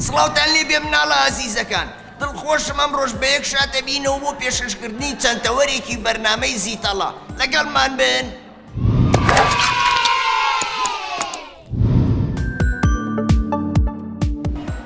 سڵاوتان لێ بێ مناڵە ئازیزەکان، دڵخۆشم ئەمڕۆژ بە یەک شاتە بینەوە بۆ پێشکەشکردنی چەندتەوەرێکی بەرنامەی زیتەڵە. لەگەڵمان بن.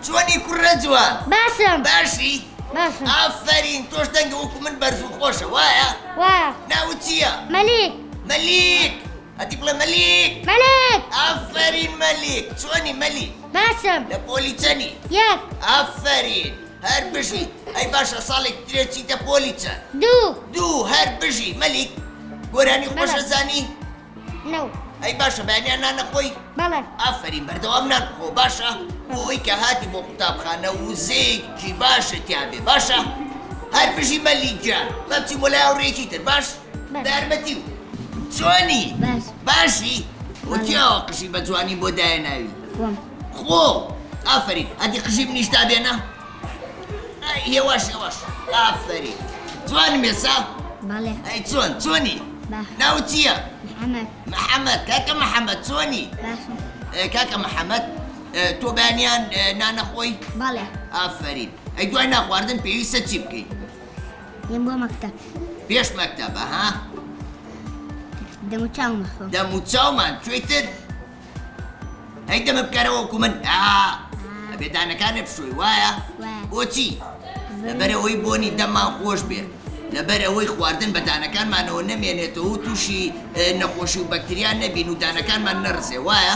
چۆنی کوڕە جوان؟ باشم. باشی؟ باشم. ئافەرین، تۆش دەنگە وەکو من بەرز و خۆشە، وایە؟ وایە. ناوت چییە؟ مەلیک. مەلیک. هەتی بڵێ مەلیک. مەلیک. ئافەرین مەلیک. چۆنی مەلیک؟ باشم. لە پۆلی چەنی؟ یەک. ئافەرین. هەر بژی. ئەی باشە ساڵێک درێ چیتە پۆلی چەند؟ دوو. هەر بژی. مەلیک، گۆرانی خۆشە زانی؟ نەو. ئەی باشە بەیانیان نانەخۆی؟ بەڵێ. ئافەرین، بەردەوام نانخۆ، باشە؟ بۆ ئەوەی کە هاتی بۆ قوتابخانە وزەیەکی باشە تیابێ، باشە؟ هەر بژی مەلیک گیان، بەچی بۆ لای هاوڕێیەکی تر، باش؟ دارمەتی و چۆنی؟ باشی؟ وەکیاوە قژی بە جوانی بۆ دایەناوی؟ خۆ، ئافەرین، هەتی قژی منیش تا بێنە؟ هێواش هێواش، ئافەرین. جوانم ێسا؟ بەڵێ. ئەی چۆنی؟ ناوت چییە؟ محەممەد. محەممەد. کاکە محەممەد چۆنی؟ باشم. کاکە محەممەد، تۆ بەیانیان نانەخۆی؟ بەڵێ. ئافەرین. ئەی دوای ناخواردن پێویستە چی بکەیت؟ دێم بۆ مەکتەب. پێش مەکتەبە ها؟ دەم و چاوم بخۆم. دەم و چاومان کوێتر؟ ئەی دەمە بکەرەوە وەکو من. ئەبێ دانەکانە بشۆی، وایە؟ بۆچی؟ لەبەرەوەی بۆنی دەممان خۆش بێ، لەبەرەوەی خواردن بە دانەکانمانەوە نەمێنێتەوە و تووشی نەخۆشی و بەکتریان نەبین و دانەکانمان نەڕسێ، وایە؟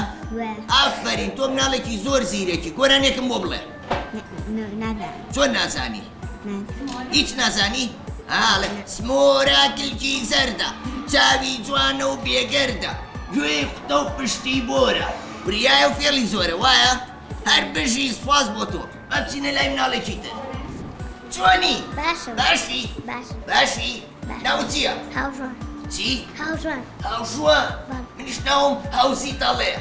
ئافەرین، تۆ مناڵێکی زۆر زیرێکی، گۆرانێکم بۆ بڵێ. چۆن نازانی؟ هیچ نازانی؟ سمۆراکلکی زەردە، چاوی جوانە و بێگەردە، گوێی قوتە و پشتی بۆرە، وریایە و فێڵی زۆرە، وایە؟ هەر بژی سپاس بۆ تۆ، با بچینە لای مناڵێکی تر. چۆنی؟ باشم. باشی؟ باشی؟ ناوت چییە؟ هاوژوان. چی؟ هاوژوان. هاوژوان؟ منیش ناوم هاوزیتەڵەیە.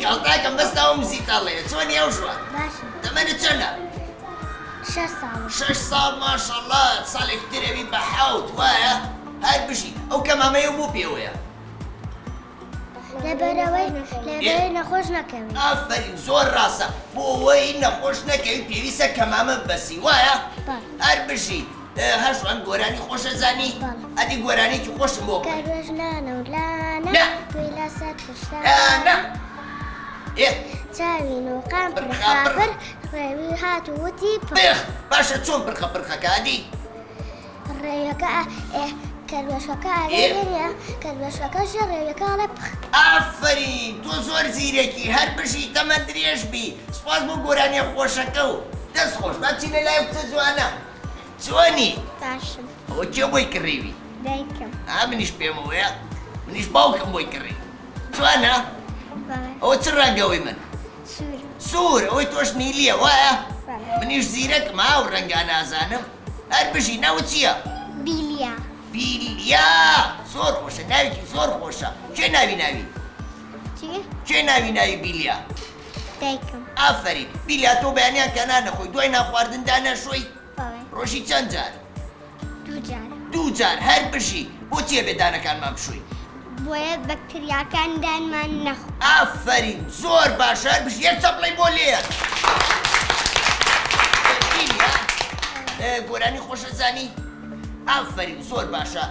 گاڵتاکەم بەس ناوم زیتەڵەیە. چۆنی هاوژوان؟ باشم. تەمەنت چەندە؟ 6 ساڵم. 6 ساڵ ماشەڵڵا، ساڵێکی ترەوی بە حەوت، وایە؟ هەر بژی. ئەو کەمامەیە بۆ پێوەیە؟ لەبەرەوەی نەخۆش نەکەوی. ئافەرین، زۆر ڕاستە. بۆ ئەوەی نەخۆش نەکەوی پێویستە کەمامە بەسی، وایە؟ هەر بژی. هەشوان گۆرانی خۆشە زانی؟ ئەدی گۆرانێکی خۆشم بۆ بڵێ. کەروێژ لانە و لانە توی لە سەد کوشتانە چاوی نۆقان پرخاپر خوێوی هات و وتی پێخ. باشە چۆن پرخە پرخەکە ئەدی؟ ڕێوەکە کەروێشەکە ئەوێنە کەروێشەکەشە ڕێوەکە لە بخ ئافرین تۆ زۆر زیرەکی هەر بشی تەمە درێژ بی سپاس بۆ گۆرانی خۆشەکە و دەست خۆش بچینە لای کچە جوانە چۆنی باشم ئەوە کێ بۆی کڕیوی دایکم منیش پێم وەیە منیش باوکم بۆی کڕی جوانە بەڵێ ئەوە چ ڕەنگەوەی من سوور سوور ئەوەی تۆش نیلیە وایە بەڵێ منیش زیرەکم هاو ڕەنگا نازانم هەر بژی ناو چییە؟ بیلیا بیلیا زۆر خۆشە ناوێکی زۆر خۆشە کێ ناوی چی؟ کێ ناوی بیلیا؟ دایکم ئافرین بیلیا تۆ بەیانیان کە نانەخۆی دوای ناخواردندا نەشۆی بەڵێ ڕۆژی چەند جار؟ دوو جار 2 جار هەر بژی بۆ چیە بێدانەکانمان بشووی؟ بۆیە بەکتریاکان دانمان نەخۆ ئافرین زۆر باشە هەر بژی یەک چەپڵەی بۆ لێر بیلیا گۆرانی خۆشە زانی؟ ئافرین زۆر باشە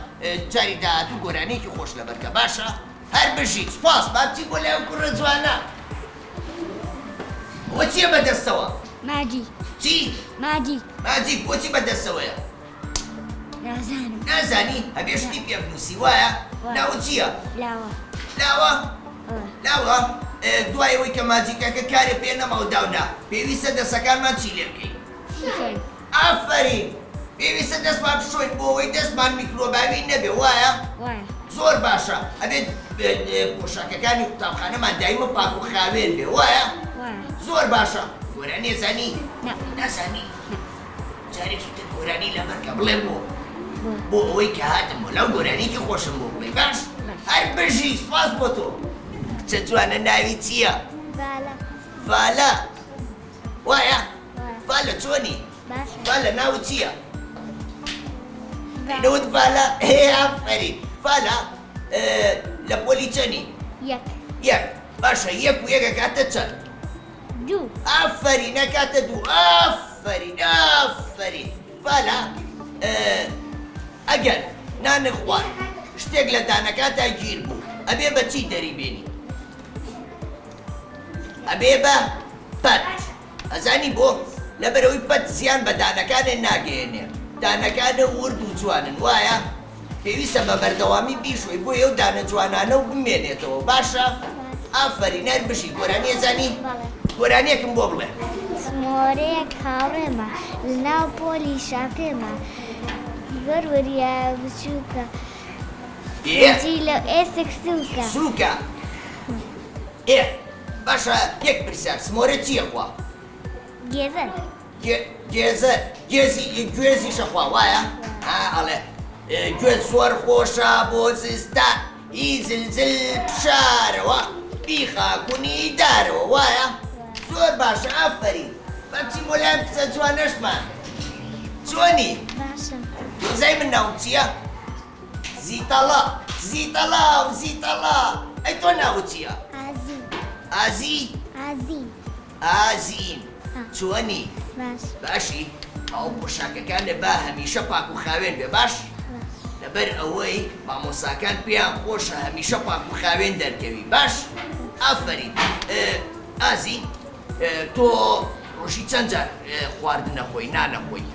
جاری داهاتوو گۆرانێکی خۆش لەبەرکە باشە هەر بژی سپاس با بچی بۆ لای ئەو کوڕە جوانە ئەوە چییە بەدەستەوە؟ ماجی چی؟ ماجی ماجیک بۆچی بەدەستەوەیە؟ نازانم نازانی هەبێ شتی پێ بنووسی وایە؟ ناو چییە؟ لاوە لاوە؟ لاوە دوایەوەی کە ماجیکەکە کارێ پێ نەماو داونا پێویستە دەستەکانمان چی لێ بکەین؟ ئافرین پێویستە دەستمان بشۆین بۆ ئەوەی دەستمان میکرۆباوی نەبێ وایە؟ زۆر باشە ئەبێت پۆشاکەکانی قوتابخانەمان دایمە پاک و خاوێن بێ وایە؟ زۆر باشە گۆرانی زانی؟ نازانی؟ جارێکی تر گۆرانی لەبەرکە بڵێ بۆ ئەوەی کە هاتم بۆ لەو گۆرانێکی خۆشم بۆ بڵێ باش؟ هەر بژی سپاس بۆ تۆ کچە جوانە ناوی چییە؟ ڤالە وایە؟ ڤالە چۆنی؟ ڤالە ناوت چییە؟ نەوت ڤالە ئافرین ڤالە لە پۆلی چەندی؟ یەک باشە یەک و یەکە کاتە چەند؟ دوو ئافرین ئەکاتە دوو ئافرین ڤالە ئەگەر نانی خوارد شتێک لە دانەکانتا گیر بوو ئەبێ بە چی دەریبێنی؟ ئەبێ بە پەت ئەزانی بۆ لەبەرەوەی پەت زیان بە دانەکانێ ناگەێنێ دانەکانە ورد و جوانن وایە؟ پێویستە بە بەردەوامی بیشۆی بۆ ئەو دانە جوانانە و بمێنێتەوە باشە؟ ئافرین هەر بژی گۆرانی ئەزانی؟ گۆرانیەکم بۆ بڵێ سمۆرەیەک هاوڕێمە لەناو پۆلی شاکێمە وەروەریە بچووکە لە ئێسێک سووکە سووکە باشە یەک پرسیار سمۆرە چییە خوا؟ گێزەر گێزە گوێزی شەخوا وایە؟ ئەڵێ گوێز زۆر خۆشە بۆ زستان هی زلزل بشارەوە بیخاکوونی دارەوە وایە؟ زۆر باشە ئافرین بەچی بۆ لایەن کچە جوانەشمان چۆنی؟ باشم زای من ناوم چییە؟ زیتەڵا زیتەڵا ئەی تۆ ناوت چییە؟ ئازی؟ ئازیم چۆنی؟ باشی ئەو پۆشاکەکانە با هەمیشە پاک و خاوێن بێ باش؟ لەبەر ئەوەی مامۆساکان پێیان خۆشە هەمیشە پاک و خاوێن دەرکەوی باش؟ ئافرین ئازی تۆ ڕۆژی چەند جار خواردن نەخۆی نانەخۆی؟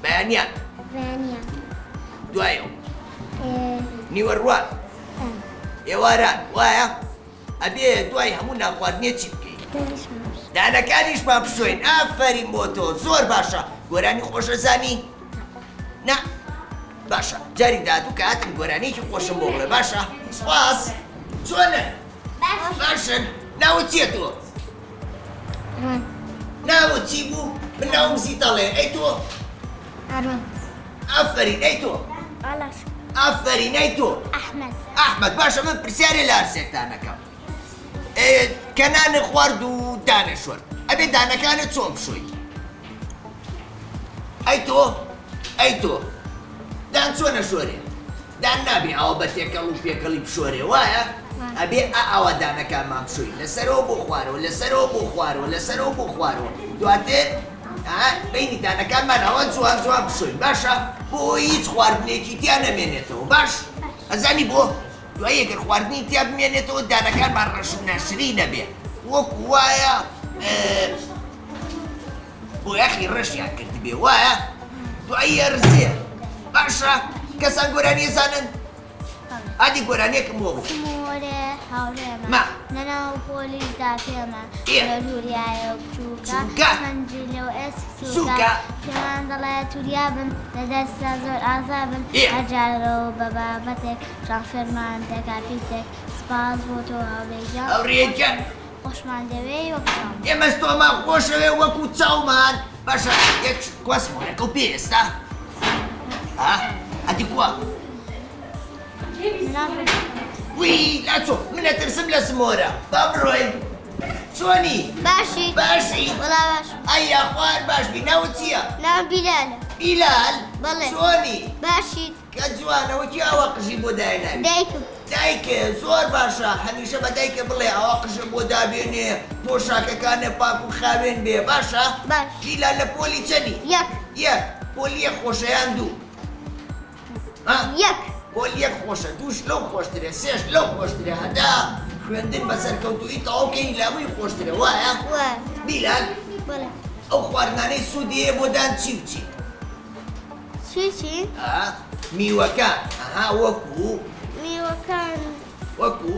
بەیانیان دوایەوە نیوەڕوان ئێواران وایە؟ ئەبێ دوای هەموو ناخواردنێ چی بکەین؟ دانەکانیشمان بشۆین ئافرین بۆ تۆ زۆر باشە گۆرانی خۆشە زانی؟ نا باشە جاری داهاتوو کە هاتم گۆرانێکی خۆشم بۆ بڵێ باشە؟ سپاس چۆنە؟ باشن ناوت چییە تۆ؟ ناوت چی بوو؟ من ناوم زیتەڵێ ئەی تۆ؟ ئافرین ئەی تۆ؟ ئافرین ئەی تۆ؟ ئەحمەد باشە من پرسیارێ لە هەرسێکتانەکەم کە نانی خوارد و دانەشۆرد ئەبێ دانەکانت چۆن بشۆی؟ ئەی تۆ دان چۆنە شۆرێ؟ دان نابێ ئەوە بە تێکەڵ و پێکەڵی بشۆرێ وایە؟ ئەبێ ئەوە دانەکانمان بشۆی لەسەرەوە بۆ خوارەوە لەسەرەوە بۆ خوارەوە لەسەرەوە بۆ خوارەوە دواتر بینی دانەکانمان ئەوە جوان جوان بشۆین باشە؟ بۆ هیچ خواردنێکی تیا نەمێنێتەوە باش؟ ئەزانی بۆ؟ دوای ئەگەر خواردنی تیا بمێنێتەوە دانەکانمان ڕەشن نەشری نەبێ وەکو وایە بۆ یاخی ڕەشیان کرد بێ وایە؟ دوایی ئەرزێ باشە کەسان گۆرانی زانن ئادی گۆرانێکم بۆ بوو سمۆرێ هاوڕێمە نەناو پۆلیسدا پێمە لە دووریایە بچووکە خەنجی لەو سووکە پێمان دەڵێ توریا بن لە دەستا زۆر ئازا بن هەرجارەوە بە بابەتێک شافێرمان تێکا پیتێک سپاس بۆ تۆ هاوڕێجان هاوڕێجان خۆشمان دەوێ وەک چاوم ئێمەش تۆمان خۆشەوێ وەکو چاومان باشە یەک کۆسمۆرەکە و پێێستا ئەدی کووە وی لاچۆ منە ترسم لە سمۆرە با بڕۆین چۆنی باشی باشی وەڵا باش ئەیا خوار باش بی ناوت چییە؟ ناو بیلالە بیلال بەڵێ چۆنی باشیت کە جوانەوەکی ئاوا قژی بۆ دایناوی دایکم دایکە زۆر باشە هەمیشە بە دایکە بڵێ ئەوە قژە بۆ دابێنێ پۆشاکەکانە پاک و خاوێن بێ باشە؟ باش بیلال لە پۆلی چەنی؟ یەک پۆلی یەک خۆشەیان دوو یەک پۆلی یەک خۆشە دووش لەو خۆشترێ سێش لەو خۆشترێ هەدا خوێندن بەسەرکەوتووی تەواوکەی لاوی خۆشترێ وایە؟ بیلال بەڵێ ئەو خواردنانەی سوودیە بۆ دان چی و چی؟ چی؟ میوەکان وەکو میوەکان وەکو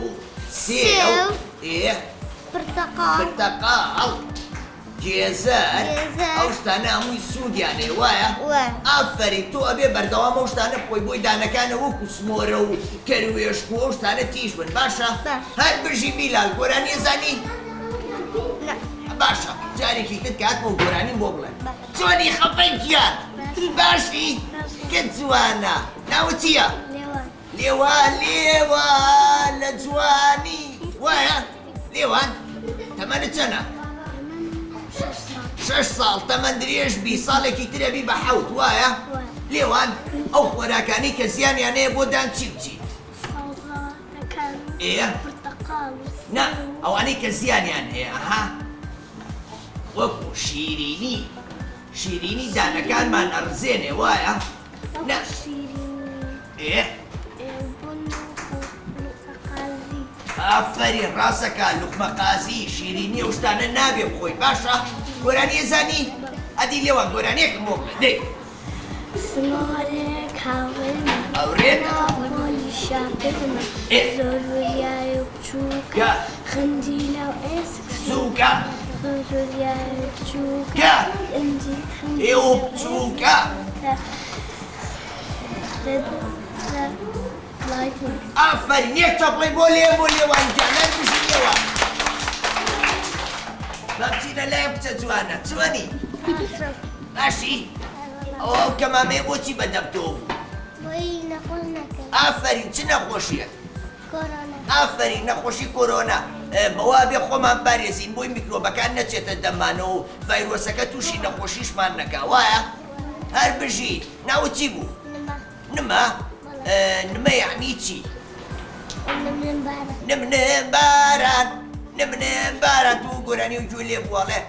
سێو پرتەقاڵ جێزەر ئەو شتانە هەمووی سوودیانێ وایە؟ ئافەری تۆ ئەبێ بەردەوام ئەو شتانە بخۆی بۆی دانەکانە وەکو سمۆرە و کەروێشک و ئەو شتانە تیش بن باشە؟ هەر بژی بیلال گۆرانی زانی؟ باشە جارێکی تر کات بۆ گۆرانیم بۆ بڵێن چۆنی خەپەی گیان باشی کە جوانە ناوت چییە؟ لێوان لە جوانی وایە؟ لێوان تەمەنت چەنە؟ 6 ساڵ تەمەن درێژ بی ساڵێکی ترە بی بە حەوت وایە؟ لێوان ئەو خۆراکانی کە زیانیان هەیە بۆ دان چی بچی؟ نا ئەوانەی کە زیانیان هەیە وەکو شیرینی دانەکانمان ئەڕزێنێ وایە؟ ئافەرین ڕاستەکە لوقمە قازی شیرینی ئەو شتانە نابێ بخۆی باشە؟ گۆرانی ئەزانی؟ ئەدی لێوان گۆرانیەکم بۆ بڵێ دێ سمۆرێک هاوڕێمە هاوڕێتە پۆلی شاپێمە زۆر وریایە بچووکە خەنجی لەو سووکە زۆریایە بچووکە ئێوە بچووکە ئافەرین یەک چەپڵی بۆ لێوان گیانەر بژی لێوان با بچینە لای بچە جوانە چۆنی؟ باشی؟ ئەو کە مامەیە بۆچی بەدەبتەوە بوو؟ بۆی نەخۆش نەکەم ئافەرین چ نەخۆشیە؟ کۆرۆنا ئافەرین نەخۆشی کۆرۆنا بەوا بێ خۆمان پارێزین بۆی میکرۆبەکان نەچێتە دەمانەوە و ڤایرۆسەکە تووشی نەخۆشیشمان نەکا وایە؟ هەر بژی ناوت چی بوو؟ نمە؟ نمە یعنی چی؟ نمنم باران تو گۆرانی و گوێ لێ بواڵێ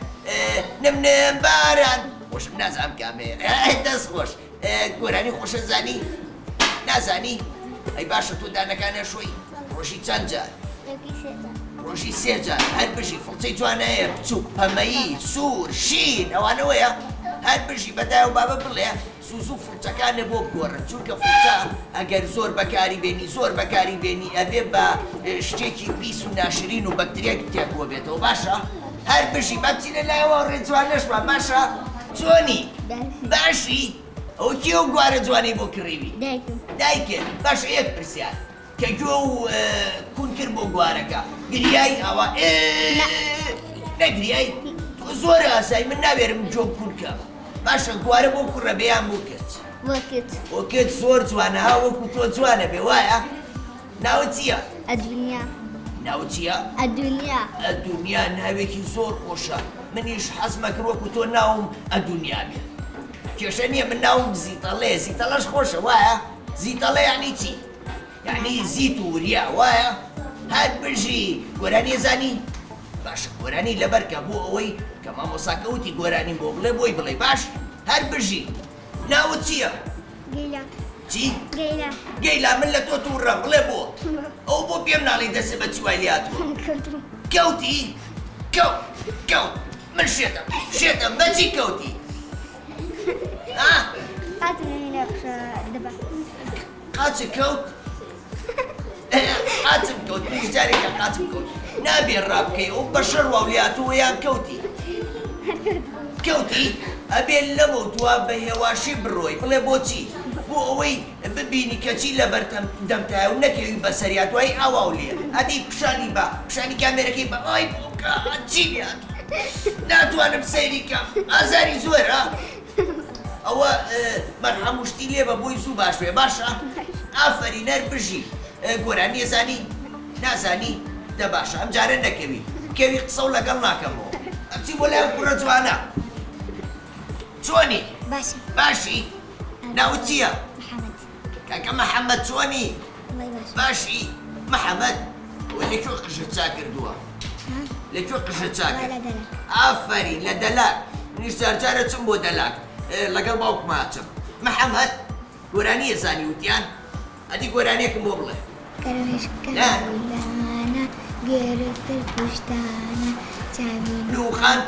نمنم باران خۆشم نازانم کامێ دەست خۆش گۆرانی خۆشە زانی؟ نازانی؟ ئەی باشە تۆ دانەکانە شۆی ڕۆژی چەند جار؟ ڕۆژی 3 جار هەر بژی فڵچەی جوانەیە بچووک پەمەیی سوور شین ئەوانەوەیە هەر بژی بەدای و بابە بڵێ سوز و فڵچەکانە بۆ گۆڕن چونکە فڵچە ئەگەر زۆر بەکاری بێنی ئەبێ بە شتێکی پیس و ناشرین و بەکتریاکی تێکۆ بێتەوە باشە؟ هەر بژی با بچینە لایەوە ڕێجوانەشمان باشە؟ چۆنی؟ باشی؟ ئەو کێ و گوارە جوانی بۆ کڕیوی؟ دایکێ باشە یەک پرسیار کە گوێ و کون کرد بۆ گوارەکە گریایی ئەوە نەگریایی؟ تۆ زۆر ئاسایی من ناوێرم جۆ کون کەم باشە گوارە بۆ کوڕە بێیان بۆ کرد بۆ کرد زۆر جوانە وەکو تۆ جوانە بێ وایە؟ ناوت چییە؟ ئەدونیا ناوت چییە؟ ئەدونیا ناوێکی زۆر خۆشە منیش حەزمە کرد وەکو تۆ ناوم ئەدونیا بێ کێشە نییە من ناوم زیتەڵێ زیتەڵەش خۆشە وایە؟ زیتەڵێ یعنی چی؟ یعنی زیت و وریا وایە؟ هەر بژی گۆرانی زانی؟ باشە گۆرانی لەبەرکە بۆ ئەوەی کە مامۆساکە وتی گۆرانی بۆ بڵێ بۆی بڵێ باش؟ هەر بژی ناوت چییە؟ چی؟ گەیلا من لە تۆ تووڕەم بڵێ بۆ ئەو بۆ پێم ناڵی دەسێ بە چی وای لێهاتووە کەوتی؟ کەوت من شێتم بەچی کەوتی؟ قاچم کەوت قاچم کەوت منیش جارێکە قاچم کەوت نابێ ڕابکەی ئەو بە شەڕ واولاتەوەیان کەوتی ئەبێ لەمە دووە بە هێواشی بڕۆی بڵێ بۆچی بۆ ئەوەی ببینی کەچی لەبەر دەمتایە و نەکەوی بە سەریات وای ئاواو لێ ئەدی پیشانی کامێرەکەی بە ئای بۆکە چی لێت ناتوانم سەیری کەم ئازاری زۆرە ئەوە مەرحەم شتی لێ بە بۆی زوو باش بێ باشە ئافەری نەر بژی گۆرانی زانی نازانی دە باشە ئەم جارە نەکەوی کەوی قسە و لەگەڵ ناکەمەوە ئەمچی بۆ لای کوڕە جوانە چۆنی باشی ناوت چییە کاکە مەحەممەد چۆنی باشی مەحەممەد لەکوێ قژت چا کردووە لەکوێ قژت چا کرد ئافەرین لە دەلاک منیش جارجارە چم بۆ دەلاک لەگەڵ باوکما چم مەحەممەد گۆرانی ێزانی وتیان ئەدی گۆرانێکم بۆ بڵێ گێرەتر پشتانە چاوی لوخان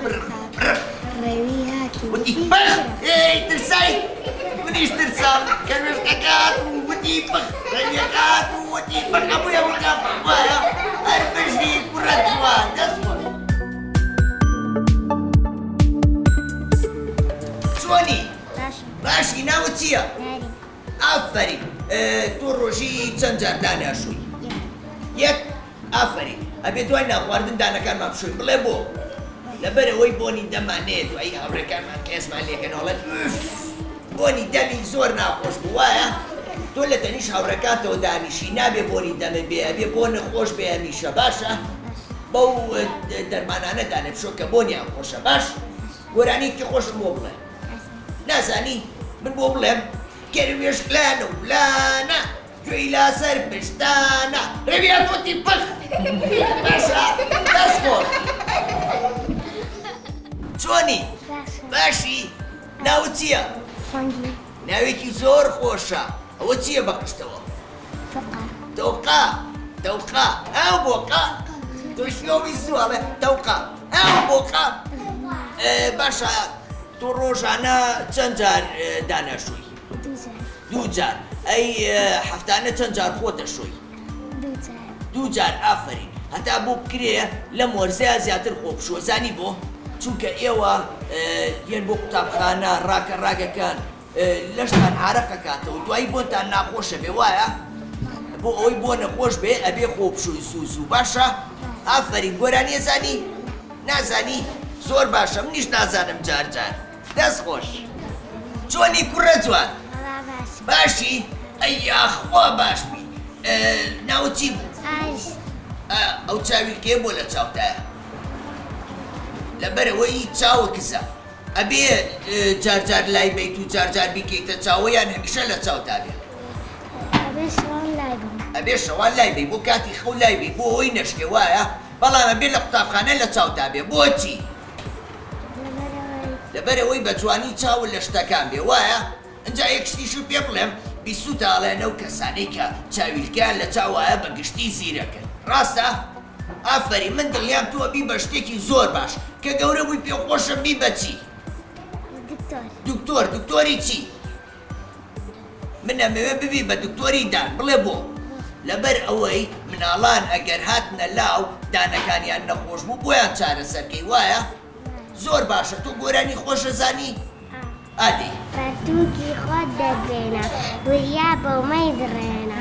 ڕێوی هاتی وتی پخ ترسای منیش ترسام کە وێشتەکات وتی پخ ڕێویەکات وتی پخ هەموویە وەکە وایە هەر بژی کوڕە جوان دەست بۆ چۆنی باشی ناوت چییە ئافەرین تۆ ڕۆژی چەند جار دانیاشووی یەک ئافەرین ئەبێ دوای ناخواردن دانەکانمان بشوین بڵێ بۆ لەبەرەوەی بۆنی دەمانێت دوایی هاوڕێکانمان کە ئێسمان لێکەنەوەڵێن بۆنی دەمی زۆر ناخۆش بوو وایە تۆ لە تەنیش هاوڕێکاتەوە دانیشی نابێ بۆنی دەمە بێ ئەبێ بۆ نەخۆش بێ هەمیشە باشە بەو دەرمانانە دانە بشۆ کە بۆنیان خۆشە باش گۆرانێکی خۆشم بۆ بڵێ نازانی من بۆ بڵێم کێروێش لانە و لانە گوێی لاسەر پشتانە ڕێویان وتی پخ باشە دەست خۆش چۆنی باشی ناوت چییە ناوێکی زۆر خۆشە ئەوە چییە بەقشتەوە تەوقا ئەو بۆقا تۆشیۆوی زوڵێ تەوقا ئەو بۆقا باشە تۆ ڕۆژانە چەند جار دانەشووی دوو جار ئەی هەفتانە چەند جار خۆتە شووی دوو جار ئافرین هەتا بۆ بکرێ لەم وەرزەیە زیاتر خۆ بشوە زانی بۆ چونکە ئێوە یەن بۆ قوتابخانە ڕاگەکان لەشتان عارەقەکاتەوە دوایی بۆتان ناخۆشە بێ وایە بۆ ئەوەی بۆ نەخۆش بێ ئەبێ خۆ بشووی زوو باشە ئافرین گۆرانی زانی نازانی زۆر باشە منیش نازانم جار دەست خۆش چۆنی کوڕە جوان باشی ئەی یاخوا باش بی ناوت چی بوو ئەو چاوی کێ بۆ لە چاوتایە لەبەرەوەی چاوە کزە ئەبێ جارجار لای بیت و جارجار بیکەیتە چاوەیان هەمیشە لە چاوتا بێ ئەبێ شەوان لای بی بۆ کاتی خەو لای بی بۆ ئەوی نەشکێ وایە بەڵام ئەبێ لە قوتابخانە لە چاوتا بێ بۆچی لەبەرەوەی بە جوانی چاوە لە شتەکان بێ وایە ئەنجا یەکشتیشو پێ بڵێم بیستوتاڵێنە و کەسانەی کە چاویلکیان لە چاوایە بە گشتی زیرەکەن ڕاستە؟ ئافەری من دڵیام تۆ بی بە شتێکی زۆر باش کە گەورە بووی پێخۆشم بی بە چی؟ دکتۆری چی؟ من ئەمەوێ ببی بە دکتۆری دان بڵێ بۆ لەبەر ئەوەی مناڵان ئەگەر هاتنە لاو دانەکانیان نەخۆش بوو بۆیان چارەسەرکەی وایە؟ زۆر باشە تۆ گۆرانی خۆشە زانی؟ ئادی پەرتووکی خۆت دەدێنە وریا بەومەی دڕێنە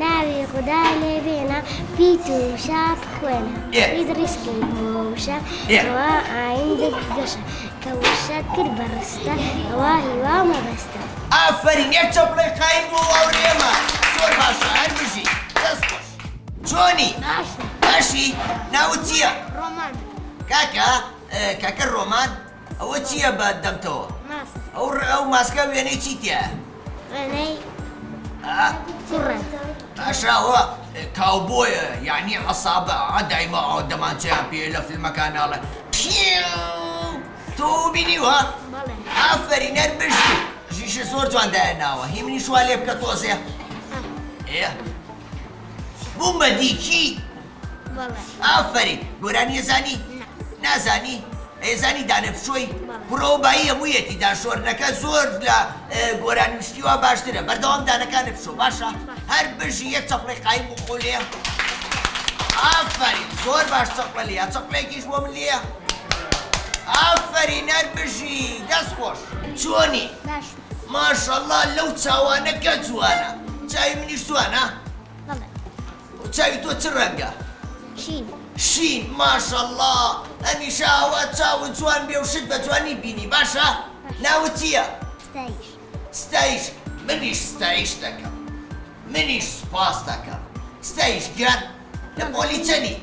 ناوی خودا لێ بێنە پیت و شاپ خوێنە پیت ڕیسکی بۆ وشە ئەوە ئایندت گەشە کە وشە کرد بەڕستە ئەوە هیوا مەبەستە ئافەرین یەک چەپڵێ قایم بۆ واورێمە زۆر باشە هەر بژی دەست خۆش چۆنی باشی ناوت چییە ڕۆمان کاکە ڕۆمان ئەوە چییە بە دەمتەوە ئەو ماسکە وێنەی چی تیە وێنەی باشەوە کاوبۆیە یعنی عەسابە دایما دەمانچەیان پێ لە فیلمەکاناڵە تۆ بینیوە ئافەرین هەر بژی ژیشە زۆر جواندایە ناوە هی منیش وا لێ بکە تۆزێ بوومە دیکی ئافەرین گۆرانی زانی نازانی ئێزانی دانەفشۆی پرۆبایی هەموویەتی داشۆرنەکە زۆر لە گۆرانی شتیوە باشترە بەردەوام دانەکان نەفشۆ باشە هەر بژی یەک چەپڵی قایم بخۆ لێ ئافرین زۆر باش چەپڵە لێە چەپڵێکیش بۆ من لێە ئافرین هەر بژی دەست خۆش چۆنی ماشەڵڵا لەو چاوانەکە جوانە چاوی منیش جوانە چاوی تۆ چ ڕەنگە شین ماشەڵڵا ئەمیشە ئەوە چاوت جوان بێ و شت بە جوانی بینی باشە ناوت چییە ستایش منیش ستایش دەکەم منیش سپاس دەکەم ستایش گران لە پۆلی چەنی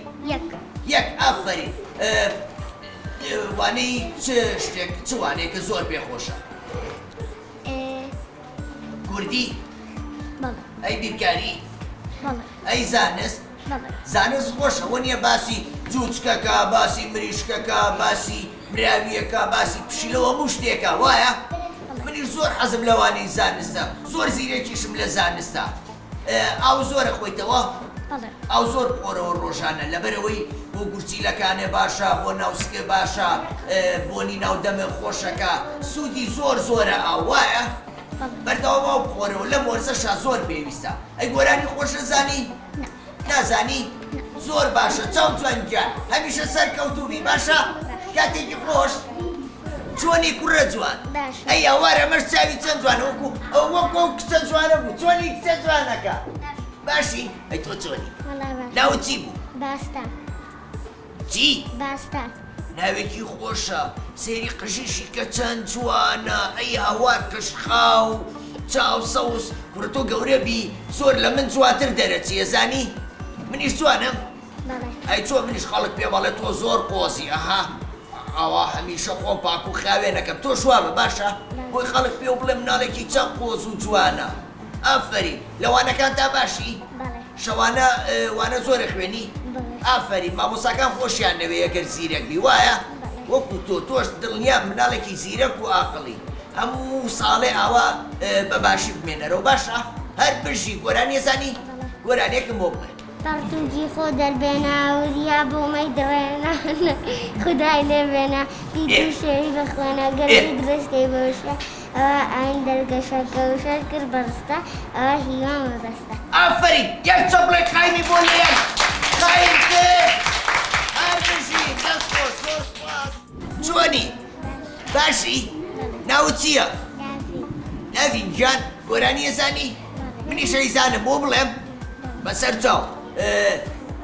یەک ئافرین وانەی چ شتێک چ وانەیەکە زۆر پێخۆشە کوردی ئەی بیرکاری ئەی زانست زانست خۆشە وە نییە باسی جووچکەکە باسی مریشکەکە باسی مراویەکە باسی پشیلەوە هەموو شتێکە وایە منیش زۆر حەزم لەوانەی زانستە زۆر زیرەکیشم لە زانستە ئاو زۆرە خۆیتەوە ئەو زۆر خۆرەوە ڕۆژانە لەبەرەوەی بۆ گورچیلەکانێ باشە بۆ ناوسکە باشە بۆنی ناودەمە خۆشەکە سوودی زۆر زۆرە ئاو وایە بەردەوامەوە بخۆرەوە لە مۆرزەشە زۆر پێویستە ئەی گۆرانی خۆشە زانی نازانی زۆر باشە چاو جوانگیان هەمیشە سەرکەوتوبی باشە کاتێکی خۆش چۆنی کوڕە جوان ئەی ئەوارە مەش چاوی چەند جوانە وەکو کچە جوانە بوو چۆنی کچە جوانەکە باشی ئەی تۆ چۆنی ناوت چی بوو چی ناوێکی خۆشە سێری قژیشی کە چەند جوانە ئەی هاوار کشخاو چاو سەوس کوڕە تۆ گەورەبی زۆر لە من جواتر دەرەچیە زانی منیش جوانم ئەی چۆ منیش خەڵک پێ بەڵێ تۆ زۆر قۆزی ئەها ئەوە هەمیشە خۆم پاک و خاوێنەکەم تۆ شوابە باشە بۆی خەڵک پێ و بڵێ مناڵێکی چەند قۆز و جوانە ئافرین لەوانەکان تا باشی شەوانە وانە زۆرە خوێنی ئافرین مامۆساکان خۆشیان نەوێ ئەگەر زیرەکبی وایە وەکو تۆش دڵنیا مناڵێکی زیرەک و ئاقڵی هەموو ساڵێ ئاوا بەباشی بمێنەرەوە باشە هەر بژی گۆرانی زانی گۆرانێکم بۆ بڵێ پەرتوجی خۆ دەربێنە وریا بۆمەی دەوێنە خودای لێبێنە پیت و شێوی بخوێنە گەرمی درستکەی بەوشە ئەوە ئاین دەرگەشە کەوشەر کرد بەڕستە ئەوە هیوان بەبەستە ئافرین یەک چەپڵێک قایمی بۆ لێن قایم کرد هەر بژی دەست خۆش زۆر سوپاس چۆنی باشی ناوت چییە ناوین گیان گۆرانی ئێزانی منیش ئەیزانم بۆ بڵێم بەسەر چاو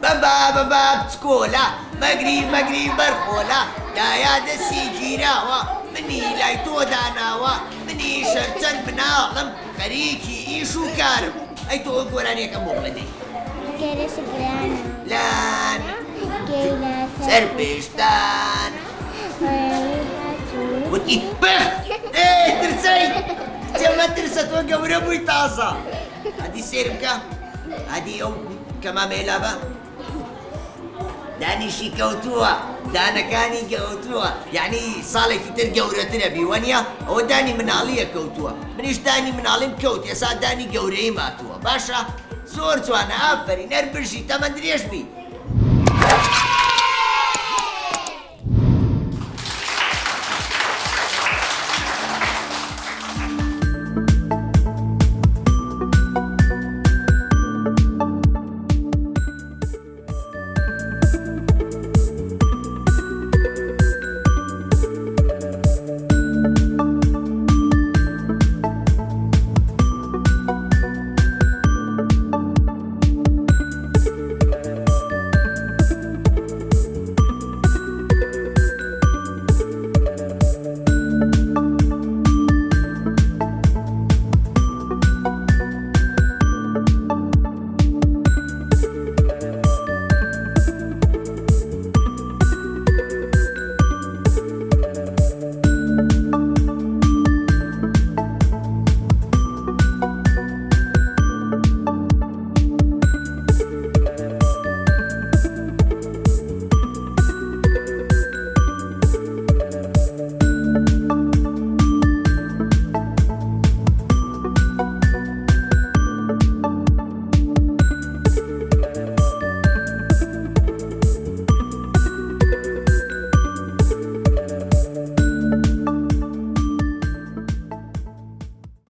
بەبا بچکۆلا مەگری بەرخۆلا دایا دەستی گیراوە منی لای تۆ داناوە منی شەرچەند بناڵم خەریکی ئیش و کارم ئەی تۆ گۆرانیەکەم بۆ بڵێ لان سەر پێشتان وتی بخ ترسەی چەمە ترسە تۆ گەورە بووی تازە هەدی سێرم کە هەدی ئەو کەمامێلا بە دانیشی کەوتووە دانەکانی کەوتووە یعنی ساڵێکی تر گەورەترە بیوەنیە ئەوە دانی مناڵیە کەوتووە منیش دانی مناڵیم کەوت ئێسا دانی گەورەی ماتووە باشە زۆر جوانە ئافرین هەر برژی تەمە درێژ بی